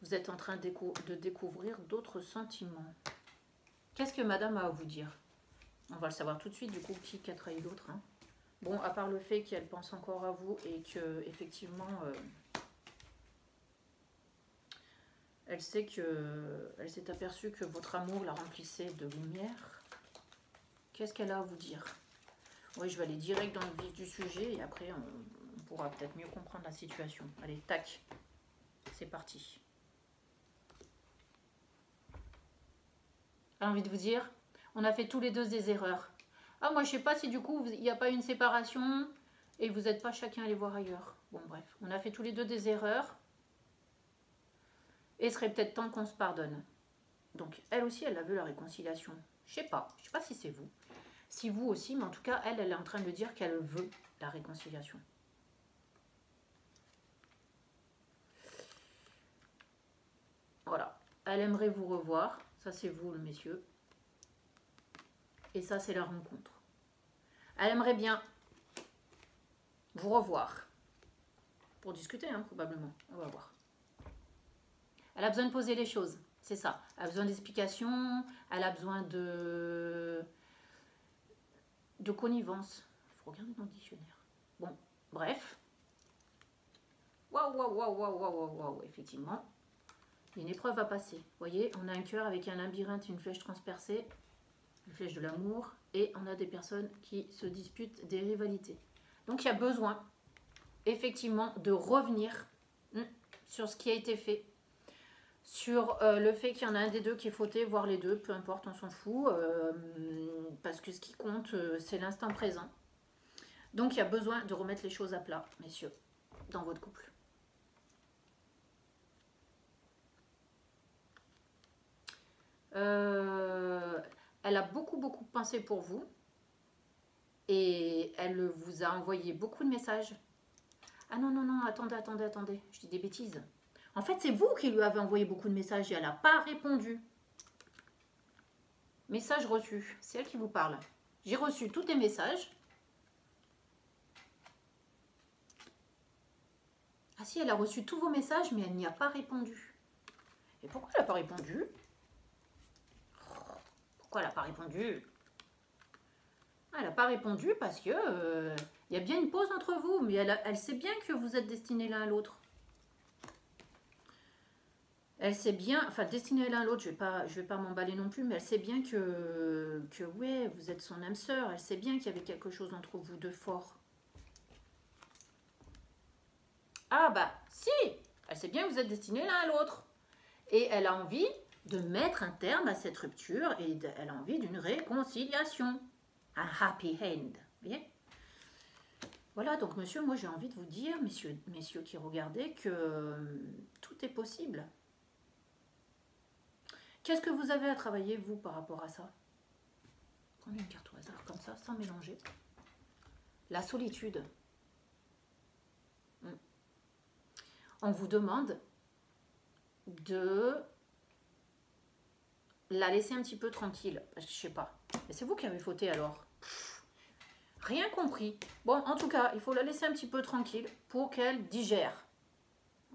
vous êtes en train de découvrir d'autres sentiments. Qu'est-ce que madame a à vous dire? On va le savoir tout de suite, du coup, qui a trahi l'autre. Hein. Bon, à part le fait qu'elle pense encore à vous et que effectivement... elle sait elle s'est aperçue que votre amour la remplissait de lumière. Qu'est-ce qu'elle a à vous dire? Oui, je vais aller direct dans le vif du sujet et après on pourra peut-être mieux comprendre la situation. Allez, tac, c'est parti. J'ai envie de vous dire, on a fait tous les deux des erreurs. Ah, moi je sais pas si du coup il n'y a pas une séparation et vous n'êtes pas chacun allé voir ailleurs. Bon bref, on a fait tous les deux des erreurs. Et il serait peut-être temps qu'on se pardonne. Donc, elle aussi, elle a vu la réconciliation. Je sais pas si c'est vous. Si vous aussi, mais en tout cas, elle est en train de dire qu'elle veut la réconciliation. Voilà. Elle aimerait vous revoir. Ça, c'est vous, le messieurs. Et ça, c'est la rencontre. Elle aimerait bien vous revoir. Pour discuter, hein, probablement. On va voir. Elle a besoin de poser les choses, c'est ça. Elle a besoin d'explications, elle a besoin de de connivence. Il faut regarder dans le dictionnaire. Bon, bref. Waouh, waouh, waouh, waouh, waouh, waouh, effectivement. Une épreuve à passer. Vous voyez, on a un cœur avec un labyrinthe, une flèche transpercée, une flèche de l'amour, et on a des personnes qui se disputent des rivalités. Donc il y a besoin, effectivement, de revenir sur ce qui a été fait, sur le fait qu'il y en a un des deux qui est fauté, voire les deux, peu importe, on s'en fout, parce que ce qui compte, c'est l'instant présent. Donc il y a besoin de remettre les choses à plat, messieurs, dans votre couple. Elle a beaucoup pensé pour vous, et elle vous a envoyé beaucoup de messages. Ah non, non, non, attendez, je dis des bêtises. En fait, c'est vous qui lui avez envoyé beaucoup de messages et elle n'a pas répondu. Message reçu, c'est elle qui vous parle. J'ai reçu tous tes messages. Ah si, elle a reçu tous vos messages, mais elle n'y a pas répondu. Et pourquoi elle n'a pas répondu? Pourquoi elle n'a pas répondu? Elle n'a pas répondu parce que y a bien une pause entre vous, mais elle sait bien que vous êtes destinés l'un à l'autre. Elle sait bien, enfin destinée l'un à l'autre, je vais pas m'emballer non plus, mais elle sait bien que ouais, vous êtes son âme sœur. Elle sait bien qu'il y avait quelque chose entre vous de fort. Ah bah si, elle sait bien que vous êtes destinés l'un à l'autre. Et elle a envie de mettre un terme à cette rupture et elle a envie d'une réconciliation. Un happy end, vous voyez? Voilà, donc monsieur, moi j'ai envie de vous dire, messieurs qui regardez, que tout est possible. Qu'est-ce que vous avez à travailler, vous, par rapport à ça? Prenez une carte au hasard, comme ça, sans mélanger. La solitude. On vous demande de la laisser un petit peu tranquille. Je sais pas. Mais c'est vous qui avez fauté, alors. Rien compris. Bon, en tout cas, il faut la laisser un petit peu tranquille pour qu'elle digère.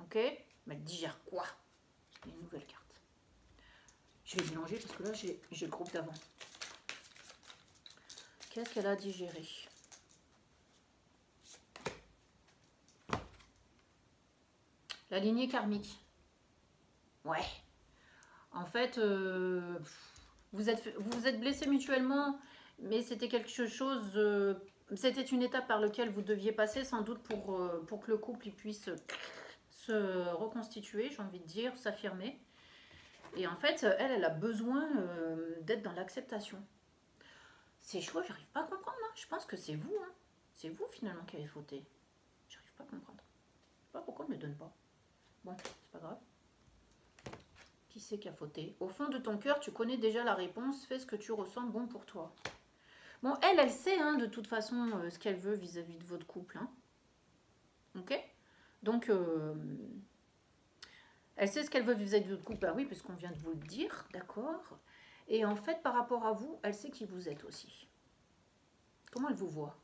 Ok? Mais elle digère quoi? Une nouvelle carte. Je vais mélanger parce que là, j'ai le groupe d'avant. Qu'est-ce qu'elle a digéré? La lignée karmique. Ouais. En fait, vous êtes blessés mutuellement, mais c'était quelque chose... c'était une étape par laquelle vous deviez passer, sans doute pour que le couple puisse se reconstituer, j'ai envie de dire, s'affirmer. Et en fait, elle a besoin d'être dans l'acceptation. C'est chaud, j'arrive pas à comprendre. Hein. Je pense que c'est vous. Hein. C'est vous finalement qui avez fauté. J'arrive pas à comprendre. Je sais pas pourquoi on ne me donne pas. Bon, c'est pas grave. Qui c'est qui a fauté? Au fond de ton cœur, tu connais déjà la réponse. Fais ce que tu ressens bon pour toi. Bon, elle sait hein, de toute façon ce qu'elle veut vis-à-vis de votre couple. Hein. Ok? Donc, elle sait ce qu'elle veut vis-à-vis de votre couple. Bah oui, parce qu'on vient de vous le dire. D'accord? Et en fait, par rapport à vous, elle sait qui vous êtes aussi. Comment elle vous voit?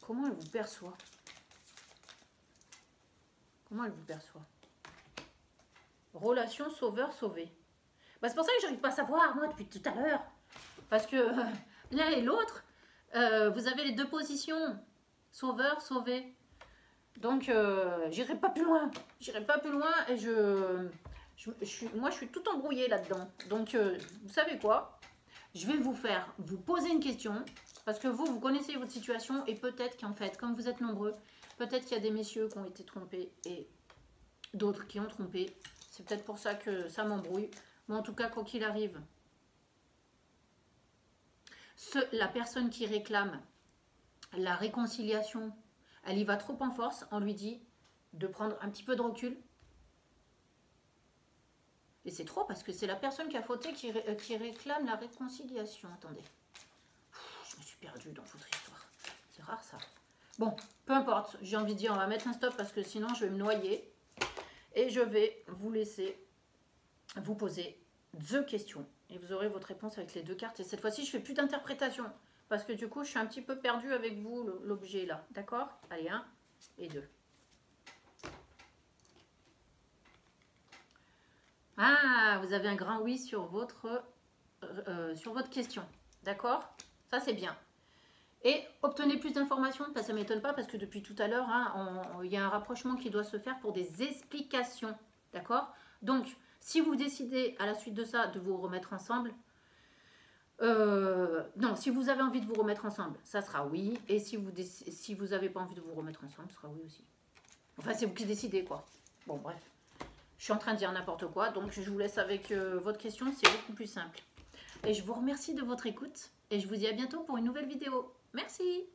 Comment elle vous perçoit? Comment elle vous perçoit? Relation sauveur-sauvé. Bah, c'est pour ça que j'arrive pas à savoir, moi, depuis tout à l'heure. Parce que l'un et l'autre, vous avez les deux positions. Sauveur-sauvé. Donc, j'irai pas plus loin. J'irai pas plus loin et moi, je suis tout embrouillée là-dedans. Donc, vous savez quoi? Je vais vous poser une question. Parce que vous connaissez votre situation. Et peut-être qu'en fait, comme vous êtes nombreux, peut-être qu'il y a des messieurs qui ont été trompés et d'autres qui ont trompé. C'est peut-être pour ça que ça m'embrouille. Mais en tout cas, quoi qu'il arrive, la personne qui réclame la réconciliation, elle y va trop en force. On lui dit de prendre un petit peu de recul. Et c'est trop parce que c'est la personne qui a fauté qui réclame la réconciliation. Attendez. Je me suis perdue dans votre histoire. C'est rare ça. Bon, peu importe. J'ai envie de dire, on va mettre un stop parce que sinon je vais me noyer. Et je vais vous laisser vous poser 2 questions. Et vous aurez votre réponse avec les 2 cartes. Et cette fois-ci, je ne fais plus d'interprétation. Parce que du coup, je suis un petit peu perdue avec vous, l'objet là. D'accord? Allez, 1 et 2. Ah, vous avez un grand oui sur votre question. D'accord? Ça, c'est bien. Et obtenez plus d'informations, ça ne m'étonne pas parce que depuis tout à l'heure, hein, il y a un rapprochement qui doit se faire pour des explications. D'accord? Donc, si vous décidez à la suite de ça de vous remettre ensemble, non, si vous avez envie de vous remettre ensemble, ça sera oui. Et si vous n'avez pas envie de vous remettre ensemble, ce sera oui aussi. Enfin, c'est vous qui décidez, quoi. Bon, bref. Je suis en train de dire n'importe quoi, donc je vous laisse avec votre question, c'est beaucoup plus simple. Et je vous remercie de votre écoute et je vous dis à bientôt pour une nouvelle vidéo. Merci!